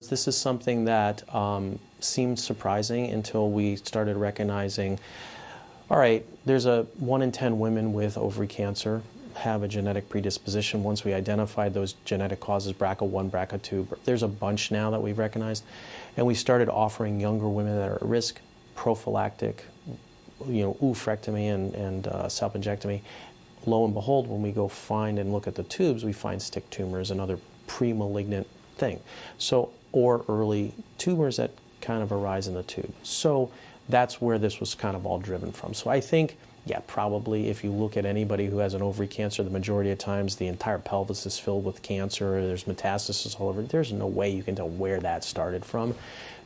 This is something that seemed surprising until we started recognizing, all right, there's a 1 in 10 women with ovary cancer have a genetic predisposition. Once we identified those genetic causes, BRCA1, BRCA2, there's a bunch now that we've recognized. And we started offering younger women that are at risk prophylactic, oophorectomy and salpingectomy. Lo and behold, when we go find and look at the tubes, we find stick tumors and other pre-malignant thing. Or early tumors that kind of arise in the tube. So that's where this was kind of all driven from. So I think, yeah, probably if you look at anybody who has an ovary cancer, the majority of times the entire pelvis is filled with cancer, there's metastasis all over. There's no way you can tell where that started from,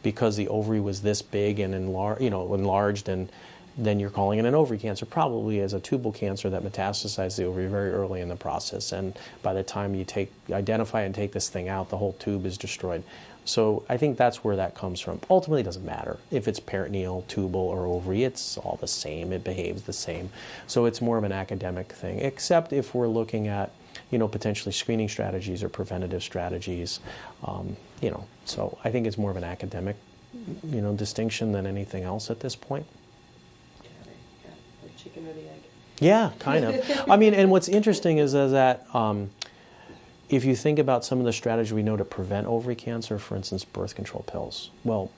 because the ovary was this big and enlarged, and then you're calling it an ovary cancer, probably as a tubal cancer that metastasized the ovary very early in the process. And by the time you identify and take this thing out, the whole tube is destroyed. So I think that's where that comes from. Ultimately, it doesn't matter if it's peritoneal, tubal, or ovary. It's all the same. It behaves the same. So it's more of an academic thing, except if we're looking at, potentially screening strategies or preventative strategies. So I think it's more of an academic, distinction than anything else at this point. Like chicken or the egg. Yeah, kind of. And what's interesting is that if you think about some of the strategies we know to prevent ovary cancer, for instance, birth control pills. Well,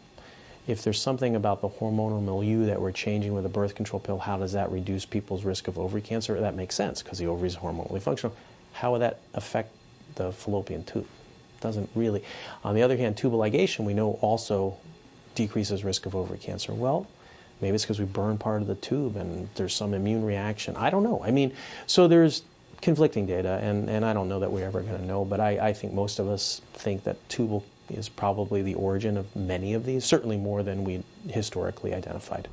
if there's something about the hormonal milieu that we're changing with a birth control pill, how does that reduce people's risk of ovary cancer? That makes sense because the ovary is hormonally functional. How would that affect the fallopian tube? Doesn't really. On the other hand, tubal ligation we know also decreases risk of ovary cancer. Well, maybe it's because we burn part of the tube and there's some immune reaction. I don't know. So there's conflicting data, and I don't know that we're ever going to know, but I think most of us think that tubal is probably the origin of many of these, certainly more than we historically identified.